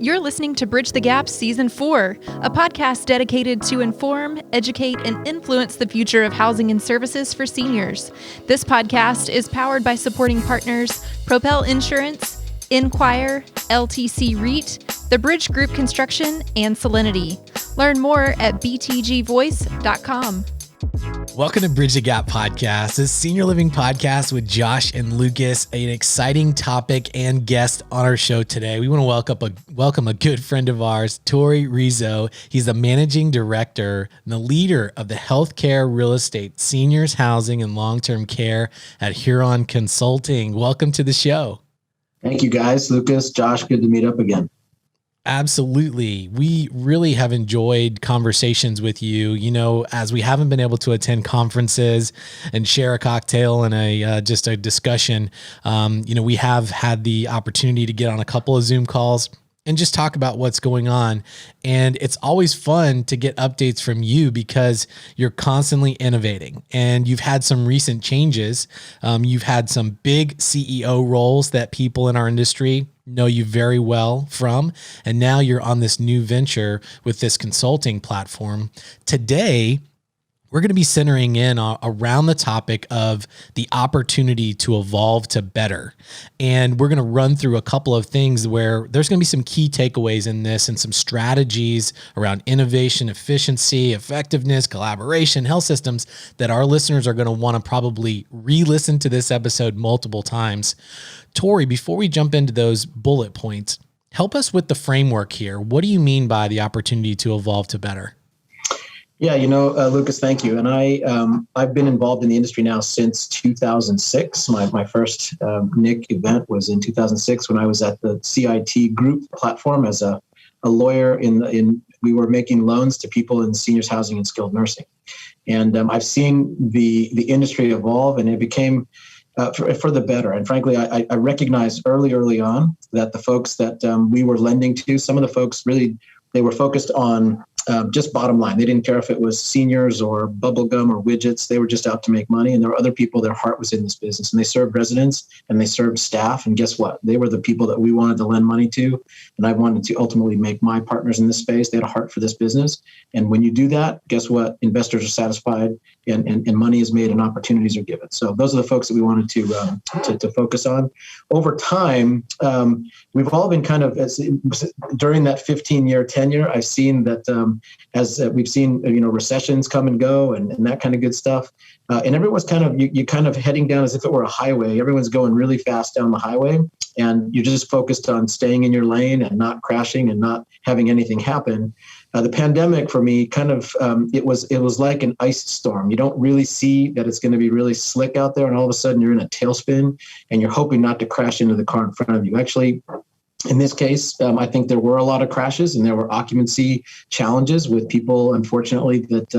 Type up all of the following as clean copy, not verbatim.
You're listening to Bridge the Gap Season 4, a podcast dedicated to inform, educate, and influence the future of housing and services for seniors. This podcast is powered by supporting partners Propel Insurance, Enquire, LTC REIT, the Bridge Group Construction, and Solinity. Learn more at btgvoice.com. Welcome to Bridge the Gap Podcast, a senior living podcast with Josh and Lucas, an exciting topic and guest on our show today. We want to welcome a good friend of ours, Torey Riso. He's the managing director and the leader of the healthcare real estate, seniors housing, and long-term care at Huron Consulting. Welcome to the show. Thank you, guys. Lucas, Josh, good to meet up again. Absolutely. We really have enjoyed conversations with you, as we haven't been able to attend conferences and share a cocktail and just a discussion. We have had the opportunity to get on a couple of Zoom calls and just talk about what's going on. And it's always fun to get updates from you because you're constantly innovating and you've had some recent changes. You've had some big CEO roles that people in our industry know you very well from. And now you're on this new venture with this consulting platform. Today, we're going to be centering in around the topic of the opportunity to evolve to better. And we're going to run through a couple of things where there's going to be some key takeaways in this and some strategies around innovation, efficiency, effectiveness, collaboration, health systems that our listeners are going to want to probably re-listen to this episode multiple times. Torey, before we jump into those bullet points, help us with the framework here. What do you mean by the opportunity to evolve to better? Yeah, Lucas, thank you. And I've been involved in the industry now since 2006. My first NIC event was in 2006 when I was at the CIT Group platform as a lawyer. We were making loans to people in seniors housing and skilled nursing. And I've seen the industry evolve, and it became for the better. And frankly, I recognized early on that the folks that we were lending to, some of the folks really, they were focused on just bottom line. They didn't care if it was seniors or bubble gum or widgets. They were just out to make money. And there were other people, their heart was in this business, and they served residents and they served staff. And guess what? They were the people that we wanted to lend money to. And I wanted to ultimately make my partners in this space. They had a heart for this business. And when you do that, guess what? Investors are satisfied and money is made and opportunities are given. So those are the folks that we wanted to focus on. Over time, we've all been kind of, during that 15-year tenure, I've seen that as we've seen, recessions come and go and that kind of good stuff. And everyone's kind of, you kind of heading down as if it were a highway. Everyone's going really fast down the highway and you're just focused on staying in your lane and not crashing and not having anything happen. The pandemic for me kind of, it was like an ice storm. You don't really see that it's going to be really slick out there. And all of a sudden you're in a tailspin and you're hoping not to crash into the car in front of you. Actually, in this case, I think there were a lot of crashes and there were occupancy challenges with people, unfortunately, that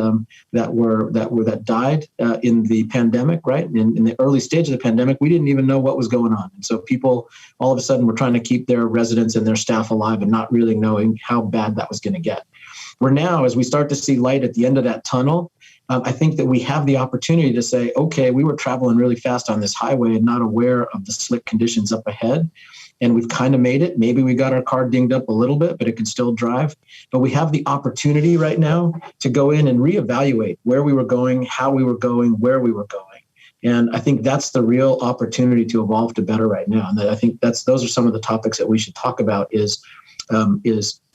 died in the pandemic, right? In the early stage of the pandemic, we didn't even know what was going on. And so people all of a sudden were trying to keep their residents and their staff alive and not really knowing how bad that was going to get. We're now, as we start to see light at the end of that tunnel, I think that we have the opportunity to say, okay, we were traveling really fast on this highway and not aware of the slick conditions up ahead. And we've kind of made it. Maybe we got our car dinged up a little bit, but it can still drive. But we have the opportunity right now to go in and reevaluate where we were going, how we were going, where we were going. And I think that's the real opportunity to evolve to better right now. And I think those are some of the topics that we should talk about is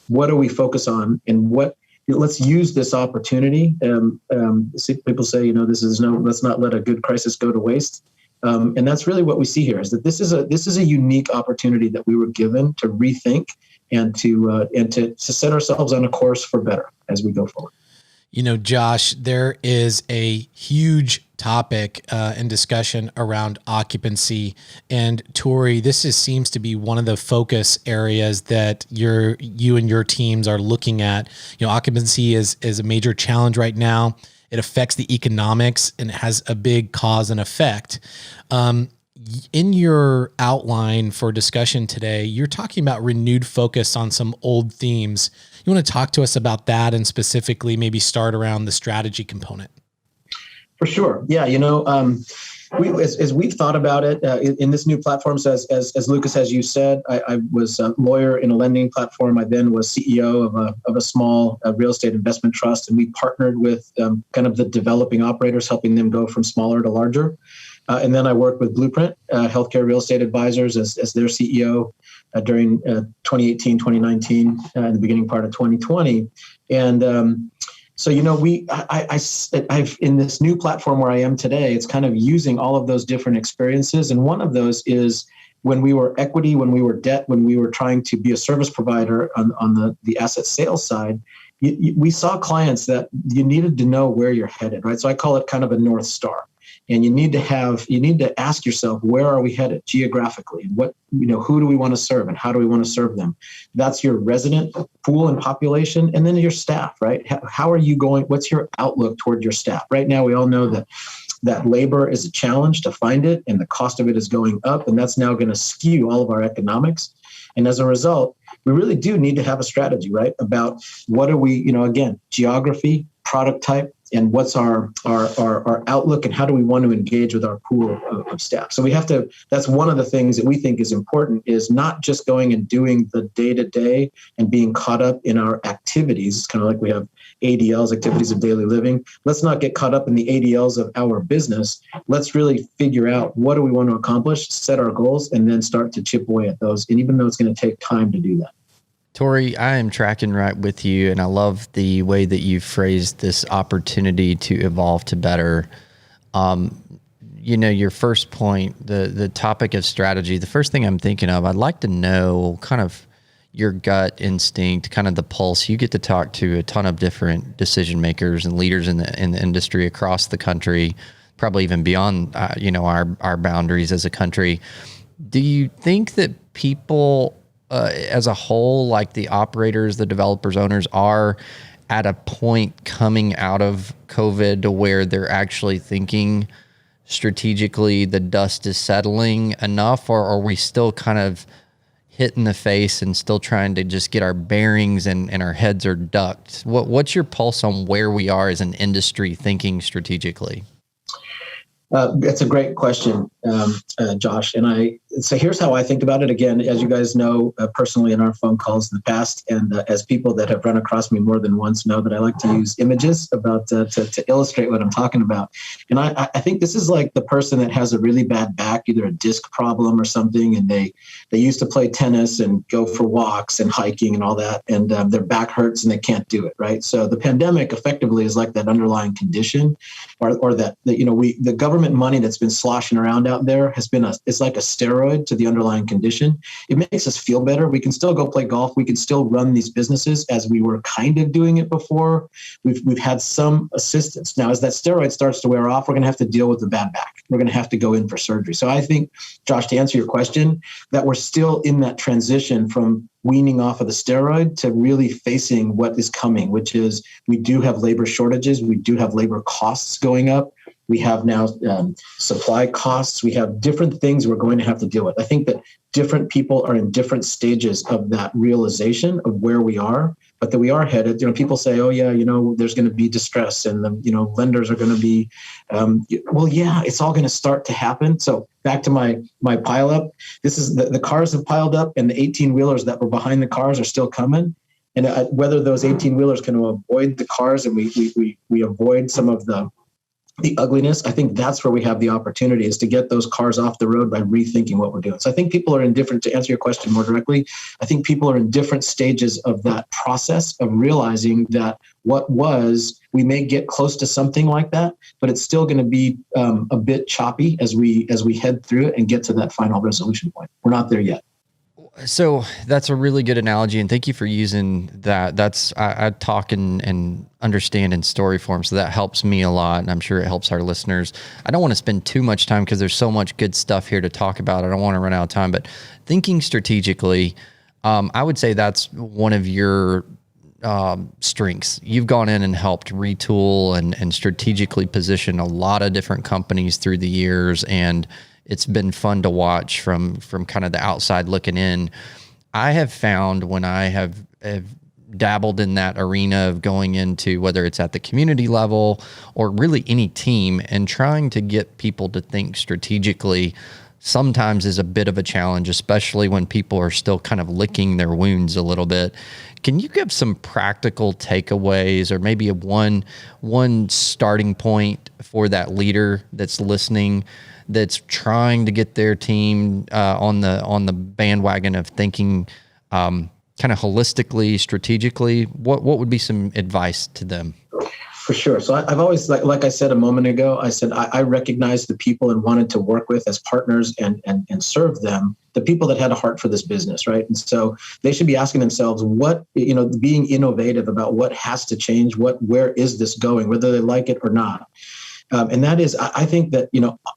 what do we focus on and let's use this opportunity. People say, let's not let a good crisis go to waste. And that's really what we see here is that this is a unique opportunity that we were given to rethink and to set ourselves on a course for better as we go forward. Josh, there is a huge topic and discussion around occupancy. And Torey, this seems to be one of the focus areas that you and your teams are looking at. Occupancy is a major challenge right now. It affects the economics and it has a big cause and effect. In your outline for discussion today, you're talking about renewed focus on some old themes. You want to talk to us about that and specifically maybe start around the strategy component? For sure. Yeah. as we've thought about it in this new platform, so as Lucas, as you said, I was a lawyer in a lending platform. I then was CEO of a small real estate investment trust, and we partnered with kind of the developing operators, helping them go from smaller to larger. And then I worked with Blueprint Healthcare Real Estate Advisors as their CEO during 2018, 2019, and the beginning part of 2020. And so, I've in this new platform where I am today, it's kind of using all of those different experiences. And one of those is when we were equity, when we were debt, when we were trying to be a service provider on the asset sales side, we saw clients that you needed to know where you're headed, right? So I call it kind of a North Star. And you need to ask yourself, where are we headed geographically? Who do we want to serve and how do we want to serve them? That's your resident pool and population, and then your staff, right? How are you going? What's your outlook toward your staff? Right now, we all know that labor is a challenge to find it, and the cost of it is going up, and that's now going to skew all of our economics. And as a result, we really do need to have a strategy, right? About what are we, again, geography, product type, and what's our outlook, and how do we want to engage with our pool of staff? So we have to, that's one of the things that we think is important, is not just going and doing the day-to-day and being caught up in our activities. It's kind of like we have ADLs, activities of daily living. Let's not get caught up in the ADLs of our business. Let's really figure out what do we want to accomplish, set our goals, and then start to chip away at those. And even though it's going to take time to do that. Torey, I am tracking right with you, and I love the way that you phrased this opportunity to evolve to better. Your first point, the topic of strategy, the first thing I'm thinking of, I'd like to know kind of your gut instinct, kind of the pulse. You get to talk to a ton of different decision makers and leaders in the industry across the country, probably even beyond our boundaries as a country. Do you think that people as a whole, like the operators, the developers, owners, are at a point coming out of COVID to where they're actually thinking strategically, the dust is settling enough, or are we still kind of hit in the face and still trying to just get our bearings and our heads are ducked? What's your pulse on where we are as an industry thinking strategically? That's a great question, Josh. And so here's how I think about it. Again, as you guys know, personally in our phone calls in the past, and as people that have run across me more than once know that I like to use images to illustrate what I'm talking about. And I think this is like the person that has a really bad back, either a disc problem or something, and they used to play tennis and go for walks and hiking and all that, and their back hurts and they can't do it, right? So the pandemic effectively is like that underlying condition, or that the government money that's been sloshing around out there it's like a steroid to the underlying condition. It makes us feel better. We can still go play golf. We can still run these businesses as we were kind of doing it before. We've had some assistance. Now, as that steroid starts to wear off, we're going to have to deal with the bad back. We're going to have to go in for surgery. So I think, Josh, to answer your question, that we're still in that transition from weaning off of the steroid to really facing what is coming, which is we do have labor shortages. We do have labor costs going up. We have now supply costs. We have different things we're going to have to deal with. I think that different people are in different stages of that realization of where we are, but that we are headed. People say, oh yeah, there's going to be distress, and the lenders are going to be, well, yeah, it's all going to start to happen. So back to my pile up. This is the cars have piled up, and the 18-wheelers that were behind the cars are still coming. And whether those 18-wheelers can avoid the cars and we avoid some of the ugliness, I think that's where we have the opportunity, is to get those cars off the road by rethinking what we're doing. So I think people are in different, to answer your question more directly, I think people are in different stages of that process of realizing that we may get close to something like that, but it's still going to be a bit choppy as we head through it and get to that final resolution point. We're not there yet. So that's a really good analogy, and thank you for using that. I talk and understand in story form, so that helps me a lot, and I'm sure it helps our listeners. I don't want to spend too much time because there's so much good stuff here to talk about. I don't want to run out of time, but thinking strategically, I would say that's one of your strengths. You've gone in and helped retool and strategically position a lot of different companies through the years, and it's been fun to watch from kind of the outside looking in. I have found when I have dabbled in that arena of going into whether it's at the community level or really any team, and trying to get people to think strategically sometimes is a bit of a challenge, especially when people are still kind of licking their wounds a little bit. Can you give some practical takeaways, or maybe one starting point for that leader that's listening, that's trying to get their team on the bandwagon of thinking kind of holistically, strategically? What would be some advice to them? For sure. So I've always, like I said a moment ago, I said I recognized the people and wanted to work with as partners and serve them, the people that had a heart for this business, right? And so they should be asking themselves being innovative about what has to change, where is this going, whether they like it or not. And that is, I think that,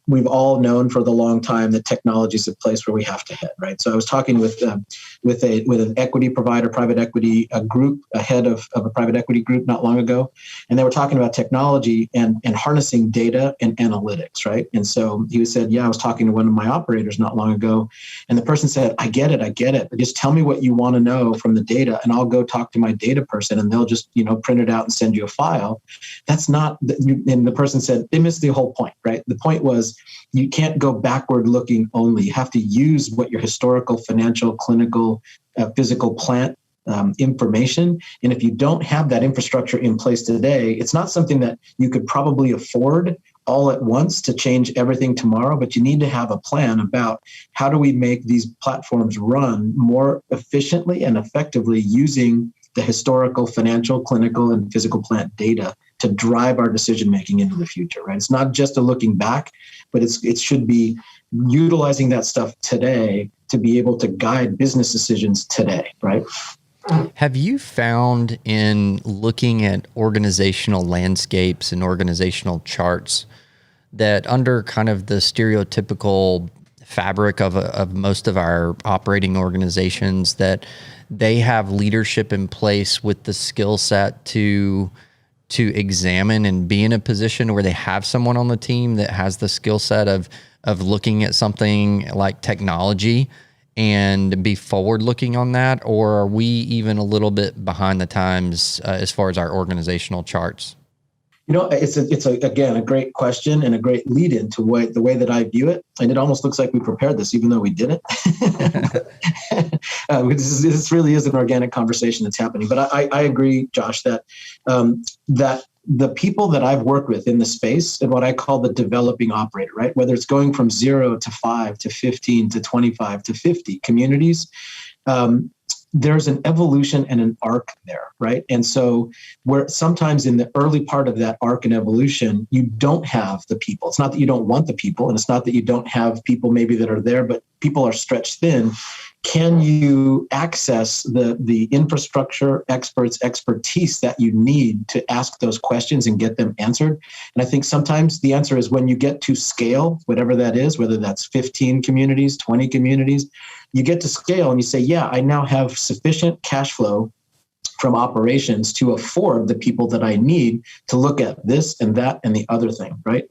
we've all known for the long time that technology is a place where we have to head, right? So I was talking with an equity provider, private equity group, a head of a private equity group not long ago, and they were talking about technology and harnessing data and analytics, right? And so he said, I was talking to one of my operators not long ago, and the person said, I get it. Just tell me what you want to know from the data, and I'll go talk to my data person, and they'll just, print it out and send you a file. That's not, and the person said, they missed the whole point, right? The point was, you can't go backward looking only. You have to use what your historical, financial, clinical, physical plant information. And if you don't have that infrastructure in place today, it's not something that you could probably afford all at once to change everything tomorrow, but you need to have a plan about how do we make these platforms run more efficiently and effectively using the historical, financial, clinical, and physical plant data to drive our decision-making into the future, right? It's not just a looking back, but it should be utilizing that stuff today to be able to guide business decisions today, right? Have you found in looking at organizational landscapes and organizational charts that under kind of the stereotypical fabric of most of our operating organizations, that they have leadership in place with the skill set to examine and be in a position where they have someone on the team that has the skill set of looking at something like technology and be forward looking on that? Or are we even a little bit behind the times as far as our organizational charts? It's again, a great question and a great lead into the way that I view it. And it almost looks like we prepared this, even though we didn't. This really is an organic conversation that's happening. But I agree, Josh, that the people that I've worked with in the space and what I call the developing operator, right? Whether it's going from 0 to 5 to 15 to 25 to 50 communities, there's an evolution and an arc there, right? And so where sometimes in the early part of that arc and evolution, you don't have the people. It's not that you don't want the people, and it's not that you don't have people maybe that are there, but people are stretched thin. Can you access the infrastructure, expertise that you need to ask those questions and get them answered? And I think sometimes the answer is when you get to scale, whatever that is, whether that's 15 communities, 20 communities, you get to scale and you say, I now have sufficient cash flow from operations to afford the people that I need to look at this and that and the other thing, right?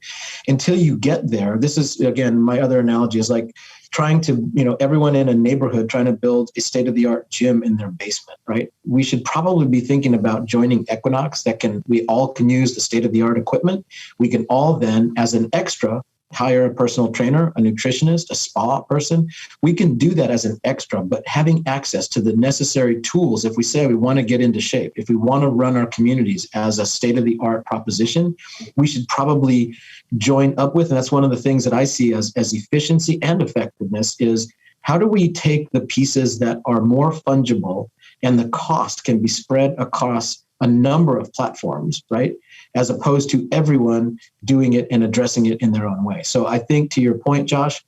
Until you get there, this is, again, my other analogy is like trying to, everyone in a neighborhood trying to build a state-of-the-art gym in their basement, right? We should probably be thinking about joining Equinox we all can use the state-of-the-art equipment. We can all then, as an extra, hire a personal trainer, a nutritionist, a spa person. We can do that as an extra, but having access to the necessary tools, if we say we want to get into shape, if we want to run our communities as a state-of-the-art proposition, we should probably join up with, and that's one of the things that I see as efficiency and effectiveness, is how do we take the pieces that are more fungible and the cost can be spread across a number of platforms, right? As opposed to everyone doing it and addressing it in their own way. So I think, to your point, Josh,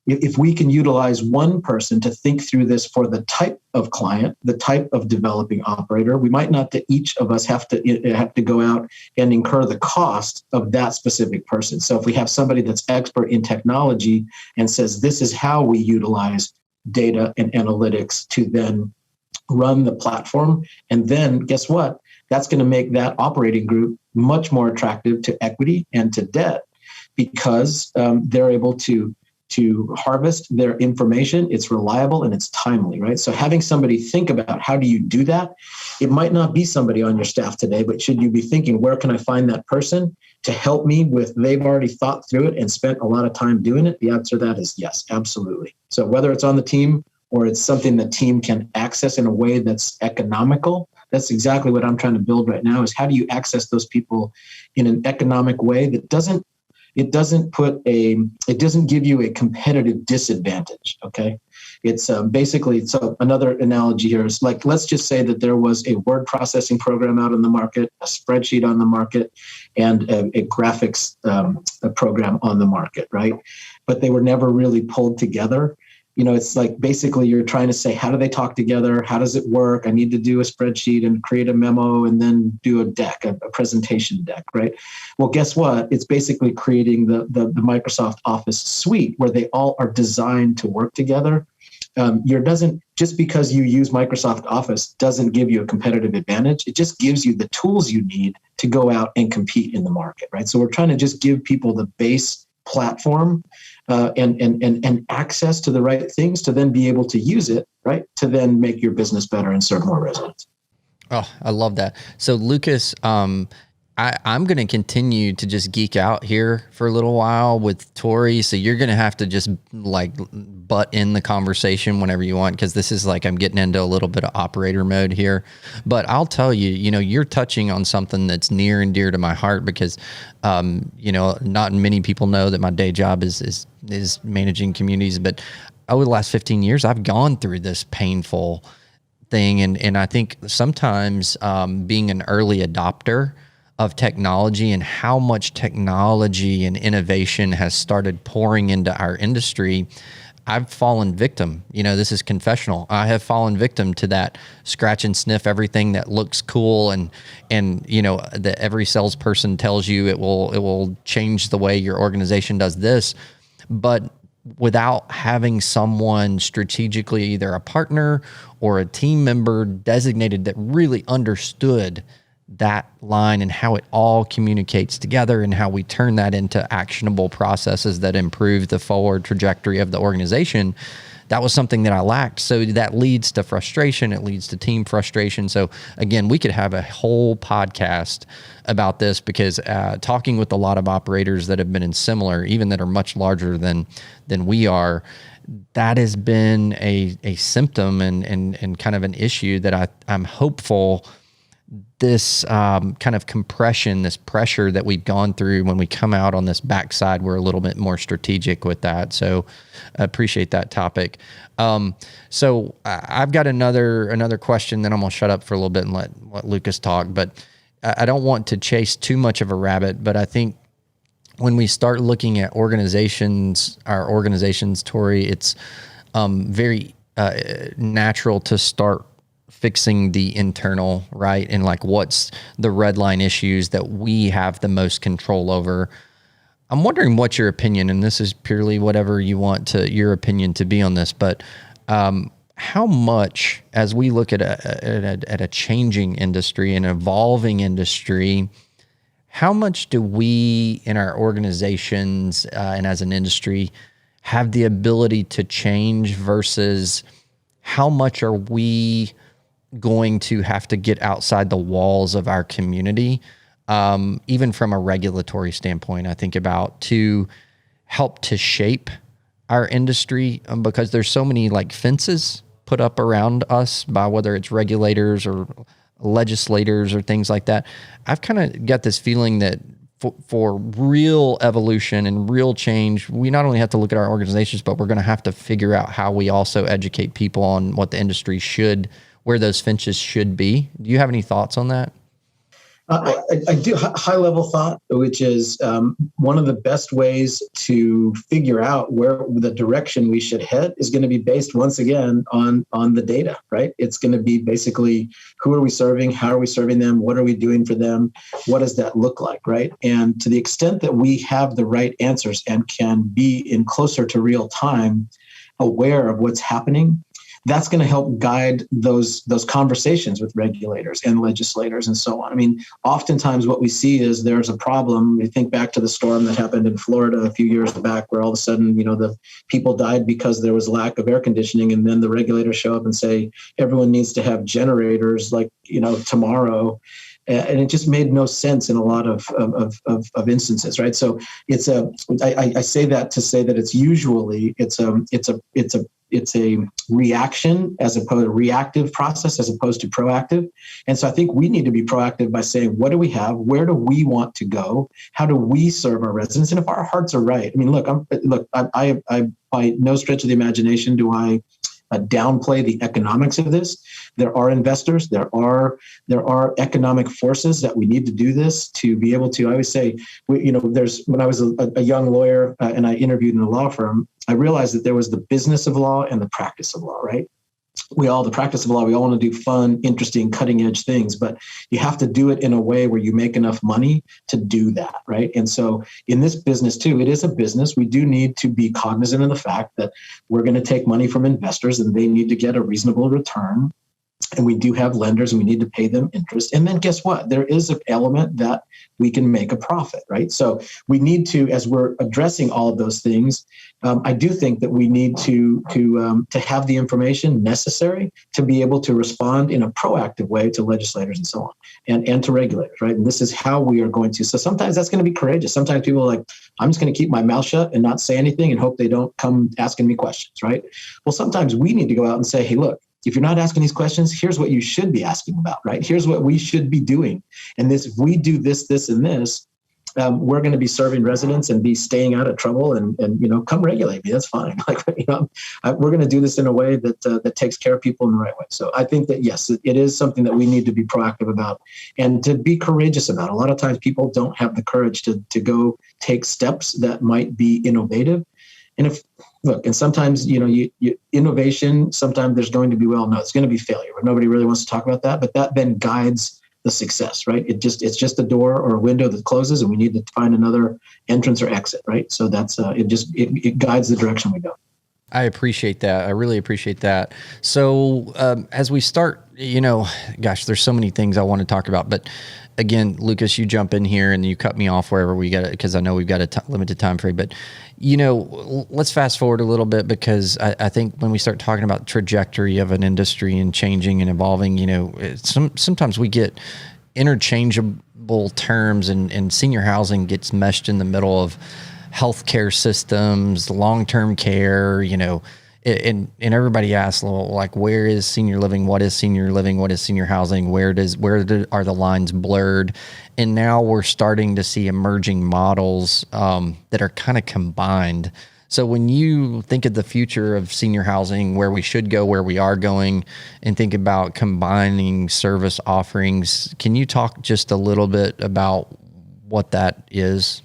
if we can utilize one person to think through this for the type of client, the type of developing operator, we might not, each of us have to go out and incur the cost of that specific person. So if we have somebody that's expert in technology and says, this is how we utilize data and analytics to then run the platform, and then guess what? That's going to make that operating group much more attractive to equity and to debt, because they're able to to harvest their information, it's reliable and it's timely, right? So having somebody think about how do you do that? It might not be somebody on your staff today, but should you be thinking, where can I find that person to help me with, they've already thought through it and spent a lot of time doing it? The answer to that is yes, absolutely. So whether it's on the team or it's something the team can access in a way that's economical, that's exactly what I'm trying to build right now, is how do you access those people in an economic way that doesn't give you a competitive disadvantage. Okay. It's basically, so another analogy here is like, let's just say that there was a word processing program out in the market, a spreadsheet on the market, and a graphics a program on the market, right? But they were never really pulled together. You know, it's like basically you're trying to say, how do they talk together? How does it work? I need to do a spreadsheet and create a memo and then do a deck, a presentation deck, right? Well, guess what? It's basically creating the Microsoft Office suite where they all are designed to work together. Just because you use Microsoft Office doesn't give you a competitive advantage. It just gives you the tools you need to go out and compete in the market, right? So we're trying to just give people the base platform and access to the right things to then be able to use it, right? To then make your business better and serve more residents. Oh, I love that. So Lucas, I'm going to continue to just geek out here for a little while with Torey. So you're going to have to just like butt in the conversation whenever you want, because this is like I'm getting into a little bit of operator mode here. But I'll tell you, you're touching on something that's near and dear to my heart because, not many people know that my day job is managing communities. But over the last 15 years, I've gone through this painful thing. And I think sometimes being an early adopter of technology and how much technology and innovation has started pouring into our industry, I've fallen victim. This is confessional. I have fallen victim to that scratch and sniff everything that looks cool and that every salesperson tells you it will change the way your organization does this, but without having someone strategically, either a partner or a team member designated that really understood that line and how it all communicates together and how we turn that into actionable processes that improve the forward trajectory of the organization. That was something that I lacked. So that leads to frustration. It leads to team frustration. So again, we could have a whole podcast about this because talking with a lot of operators that have been in similar, even that are much larger than we are, that has been a symptom and kind of an issue that I'm hopeful this kind of compression, this pressure that we've gone through when we come out on this backside, we're a little bit more strategic with that. So I appreciate that topic. So I've got another question, then I'm going to shut up for a little bit and let Lucas talk, but I don't want to chase too much of a rabbit, but I think when we start looking at our organizations, Torey, it's very natural to start fixing the internal, right? And like what's the red line issues that we have the most control over. I'm wondering what your opinion, and this is purely whatever you want your opinion to be on this, but how much, as we look at a changing industry, an evolving industry, how much do we in our organizations and as an industry have the ability to change versus how much are we going to have to get outside the walls of our community, even from a regulatory standpoint, I think about to help to shape our industry because there's so many like fences put up around us by whether it's regulators or legislators or things like that. I've kind of got this feeling that for real evolution and real change, we not only have to look at our organizations, but we're going to have to figure out how we also educate people on what the industry where those fences should be. Do you have any thoughts on that? I do. High level thought, which is one of the best ways to figure out where the direction we should head is going to be based once again on the data, right? It's going to be basically who are we serving? How are we serving them? What are we doing for them? What does that look like, right? And to the extent that we have the right answers and can be in closer to real time aware of what's happening, that's going to help guide those conversations with regulators and legislators and so on. I mean, oftentimes what we see is there's a problem. We think back to the storm that happened in Florida a few years back, where all of a sudden, the people died because there was lack of air conditioning, and then the regulators show up and say everyone needs to have generators tomorrow. And it just made no sense in a lot of instances, right? So I say that to say that it's a reaction as opposed to reactive process as opposed to proactive. And so I think we need to be proactive by saying, what do we have? Where do we want to go? How do we serve our residents? And if our hearts are right, I mean, I by no stretch of the imagination do I downplay the economics of this. There are investors, there are economic forces that we need to do this to be able to. I always say, when I was a young lawyer and I interviewed in a law firm, I realized that there was the business of law and the practice of law, right? The practice of law, we all want to do fun, interesting, cutting edge things, but you have to do it in a way where you make enough money to do that, right? And so in this business too, it is a business. We do need to be cognizant of the fact that we're going to take money from investors and they need to get a reasonable return. And we do have lenders and we need to pay them interest. And then guess what? There is an element that we can make a profit, right? So we need to, as we're addressing all of those things, I do think that we need to have the information necessary to be able to respond in a proactive way to legislators and so on, and to regulators, right? And this is how we are going to. So sometimes that's going to be courageous. Sometimes people are like, I'm just going to keep my mouth shut and not say anything and hope they don't come asking me questions, right? Well, sometimes we need to go out and say, hey, look, if you're not asking these questions, here's what you should be asking about, right? Here's what we should be doing. And if we do this, and this, we're going to be serving residents and be staying out of trouble and come regulate me. That's fine. We're going to do this in a way that takes care of people in the right way. So I think that, yes, it is something that we need to be proactive about and to be courageous about. A lot of times people don't have the courage to go take steps that might be innovative. And sometimes, innovation, sometimes there's going to be, it's going to be failure, but nobody really wants to talk about that. But that then guides the success, right? It's just a door or a window that closes and we need to find another entrance or exit, right? So that's, it guides the direction we go. I appreciate that. I really appreciate that. So as we start, there's so many things I want to talk about, but again, Lucas, you jump in here and you cut me off wherever we get it, because I know we've got a limited time frame, but let's fast forward a little bit, because I think when we start talking about trajectory of an industry and changing and evolving, sometimes we get interchangeable terms and senior housing gets meshed in the middle of healthcare systems, long-term care, and everybody asks, like, where is senior living? What is senior living? What is senior housing? Where are the lines blurred? And now we're starting to see emerging models that are kind of combined. So when you think of the future of senior housing, where we should go, where we are going, and think about combining service offerings, can you talk just a little bit about what that is?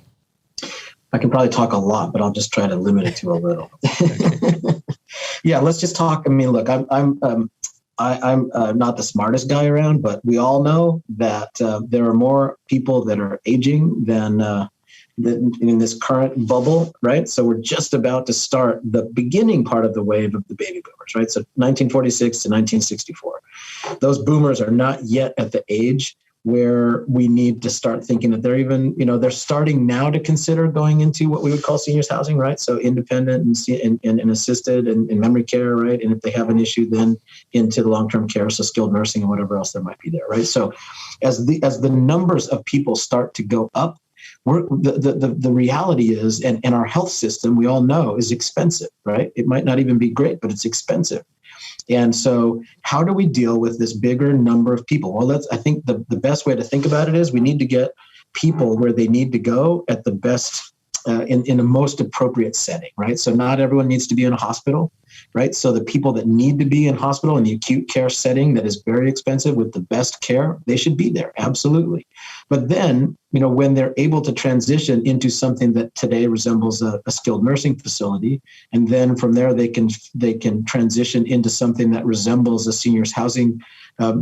I can probably talk a lot, but I'll just try to limit it to a little. Yeah, let's just talk. I mean, look, I'm not the smartest guy around, but we all know that there are more people that are aging than in this current bubble, right? So we're just about to start the beginning part of the wave of the baby boomers, right? So 1946 to 1964. Those boomers are not yet at the age where we need to start thinking that they're even, they're starting now to consider going into what we would call seniors housing, right? So independent and assisted and memory care, right? And if they have an issue, then into the long-term care, so skilled nursing and whatever else there might be there, right? So as the numbers of people start to go up, the reality is, and our health system, we all know, is expensive, right? It might not even be great, but it's expensive. And so how do we deal with this bigger number of people? Well, I think the best way to think about it is we need to get people where they need to go at the best, in the most appropriate setting, right? So not everyone needs to be in a hospital, right? So the people that need to be in hospital in the acute care setting that is very expensive with the best care, they should be there, absolutely. But then, when they're able to transition into something that today resembles a skilled nursing facility, and then from there they can transition into something that resembles a seniors housing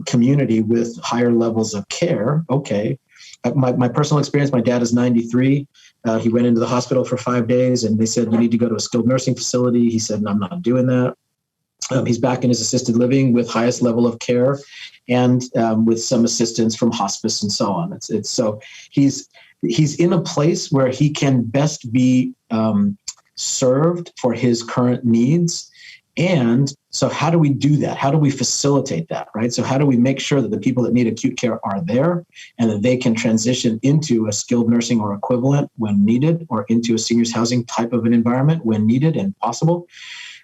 community with higher levels of care. Okay, my personal experience, my dad is 93. He went into the hospital for 5 days and they said, you need to go to a skilled nursing facility. He said, no, I'm not doing that. He's back in his assisted living with highest level of care, and with some assistance from hospice and so on. It's so he's in a place where he can best be served for his current needs. And so how do we do that? How do we facilitate that, right? So how do we make sure that the people that need acute care are there and that they can transition into a skilled nursing or equivalent when needed, or into a seniors housing type of an environment when needed and possible?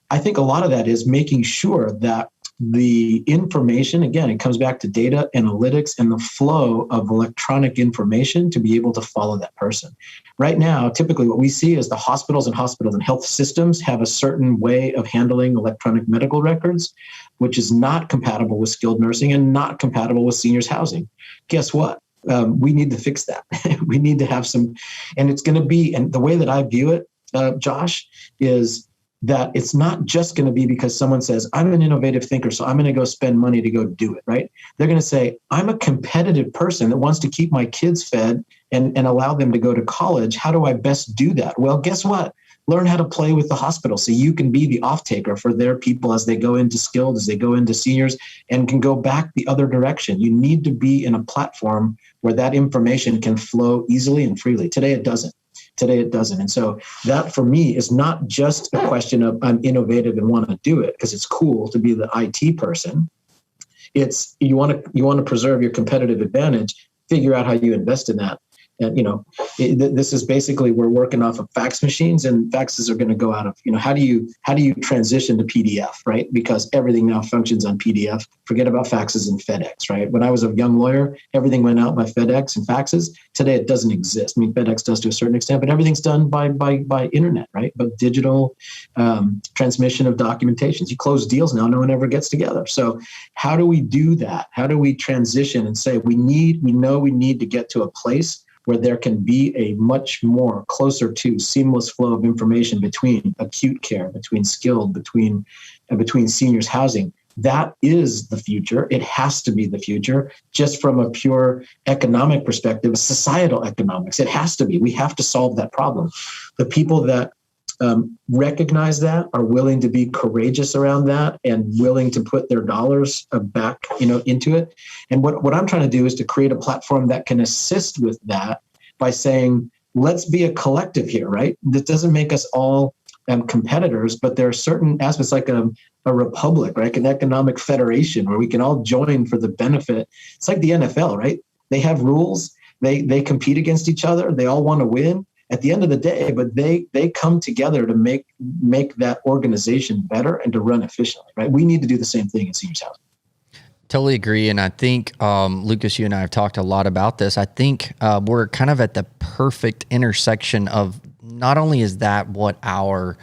I think a lot of that is making sure that the information, again, it comes back to data analytics and the flow of electronic information to be able to follow that person. Right now, typically what we see is the hospitals and health systems have a certain way of handling electronic medical records, which is not compatible with skilled nursing and not compatible with seniors housing. Guess what? We need to fix that. We need to have some, and it's going to be, and the way that I view it, Josh, is that it's not just going to be because someone says, I'm an innovative thinker, so I'm going to go spend money to go do it, right? They're going to say, I'm a competitive person that wants to keep my kids fed and allow them to go to college. How do I best do that? Well, guess what? Learn how to play with the hospital so you can be the off-taker for their people as they go into skilled, as they go into seniors, and can go back the other direction. You need to be in a platform where that information can flow easily and freely. Today, it doesn't. And so that for me is not just a question of I'm innovative and want to do it because it's cool to be the IT person. It's you want to preserve your competitive advantage, figure out how you invest in that. And, this is basically, we're working off of fax machines, and faxes are going to go out of, how do you transition to PDF, right? Because everything now functions on PDF. Forget about faxes and FedEx, right? When I was a young lawyer, everything went out by FedEx and faxes. Today, it doesn't exist. I mean, FedEx does to a certain extent, but everything's done by internet, right? But digital transmission of documentations. You close deals now, no one ever gets together. So how do we do that? How do we transition and say we know we need to get to a place where there can be a much more closer to seamless flow of information between acute care, between skilled, between seniors housing. That is the future. It has to be the future, just from a pure economic perspective, societal economics. It has to be. We have to solve that problem. The people that recognize that, are willing to be courageous around that, and willing to put their dollars back, into it. And what I'm trying to do is to create a platform that can assist with that by saying, let's be a collective here, right? That doesn't make us all competitors, but there are certain aspects like a republic, right? An economic federation where we can all join for the benefit. It's like the NFL, right? They have rules. They compete against each other. They all want to win at the end of the day, but they come together to make that organization better and to run efficiently, right? We need to do the same thing in seniors housing. Totally agree. And I think, Lucas, you and I have talked a lot about this. I think we're kind of at the perfect intersection of, not only is that what our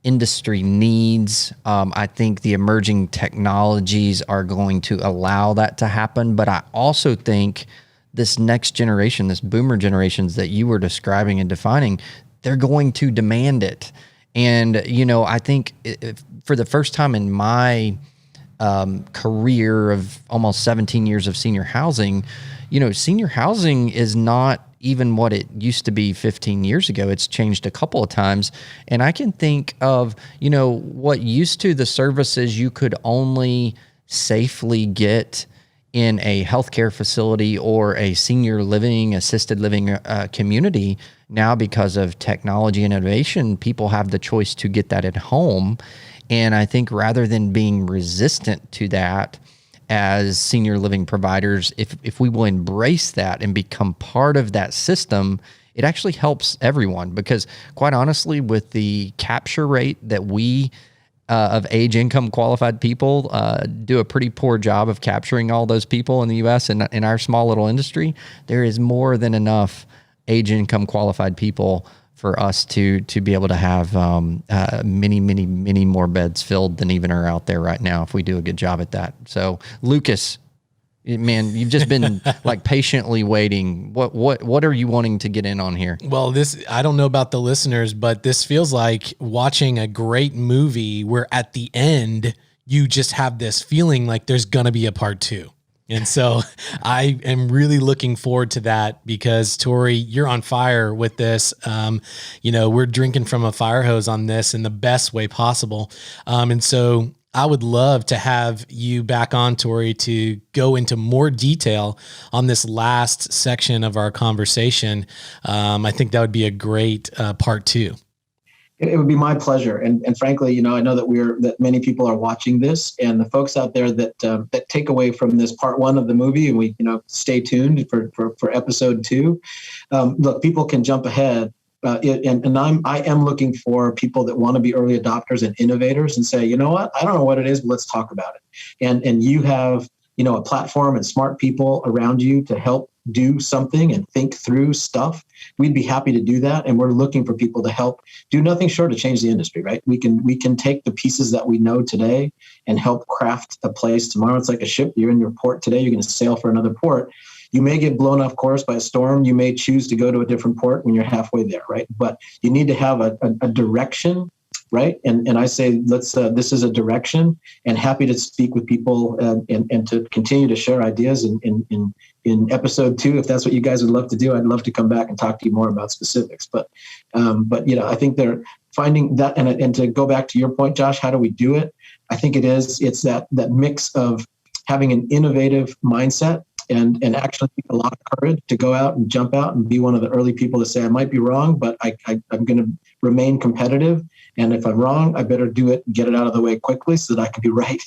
industry needs, I think the emerging technologies are going to allow that to happen, but I also think this next generation, this boomer generations that you were describing and defining, they're going to demand it. And, I think for the first time in my career of almost 17 years of senior housing, senior housing is not even what it used to be 15 years ago. It's changed a couple of times. And I can think of, what used to the services you could only safely get in a healthcare facility or a senior living, assisted living community. Now, because of technology and innovation, people have the choice to get that at home. And I think rather than being resistant to that as senior living providers, if we will embrace that and become part of that system, it actually helps everyone. Because quite honestly, with the capture rate that we of age income qualified people do a pretty poor job of capturing all those people in the U.S. and in our small little industry, there is more than enough age income qualified people for us to be able to have many more beds filled than even are out there right now if we do a good job at that. So, Lucas, man, you've just been like patiently waiting. What are you wanting to get in on here? Well, I don't know about the listeners, but this feels like watching a great movie where at the end you just have this feeling like there's going to be a part 2. And so I am really looking forward to that because, Torey, you're on fire with this. We're drinking from a fire hose on this in the best way possible. And so I would love to have you back on, Torey, to go into more detail on this last section of our conversation. I think that would be a great part 2. It would be my pleasure. And frankly, I know that many people are watching this, and the folks out there that take away from this part 1 of the movie, and we, stay tuned for episode 2. Look, people can jump ahead. I am looking for people that want to be early adopters and innovators and say, you know what, I don't know what it is, but let's talk about it. And you have, a platform and smart people around you to help do something and think through stuff. We'd be happy to do that. And we're looking for people to help do nothing short of change the industry, right? We can take the pieces that we know today and help craft a place tomorrow. It's like a ship. You're in your port today. You're going to sail for another port. You may get blown off course by a storm. You may choose to go to a different port when you're halfway there, right? But you need to have a direction, right? And I say, this is a direction, and happy to speak with people and to continue to share ideas in episode 2, if that's what you guys would love to do. I'd love to come back and talk to you more about specifics. But I think they're finding that, and to go back to your point, Josh, how do we do it? I think it's that mix of having an innovative mindset and actually a lot of courage to go out and jump out and be one of the early people to say, I might be wrong, but I'm going to remain competitive. And if I'm wrong, I better do it and get it out of the way quickly so that I can be right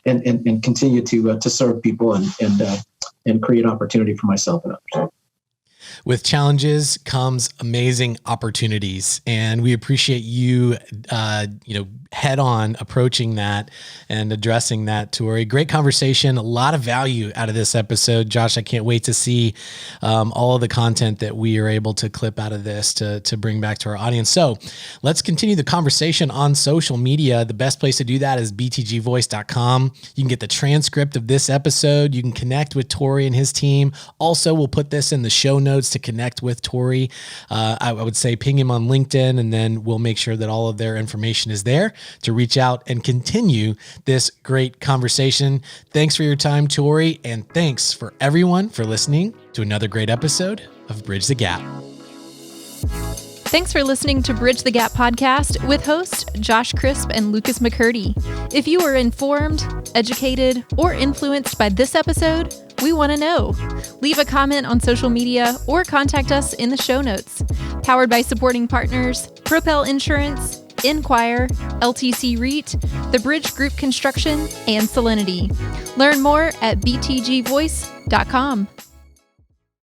and continue to serve people and create opportunity for myself and others. With challenges comes amazing opportunities, and we appreciate you, head on approaching that and addressing that, Torey. Great conversation, a lot of value out of this episode. Josh, I can't wait to see all of the content that we are able to clip out of this to bring back to our audience. So let's continue the conversation on social media. The best place to do that is btgvoice.com. You can get the transcript of this episode. You can connect with Torey and his team. Also, we'll put this in the show notes to connect with Torey. I would say ping him on LinkedIn, and then we'll make sure that all of their information is there to reach out and continue this great conversation. Thanks for your time, Torey, and thanks for everyone for listening to another great episode of Bridge the Gap. Thanks for listening to Bridge the Gap podcast with hosts Josh Crisp and Lucas McCurdy. If you were informed, educated, or influenced by this episode, we want to know. Leave a comment on social media or contact us in the show notes. Powered by supporting partners, Propel Insurance, Enquire, LTC REIT, The Bridge Group Construction, and Solinity. Learn more at btgvoice.com.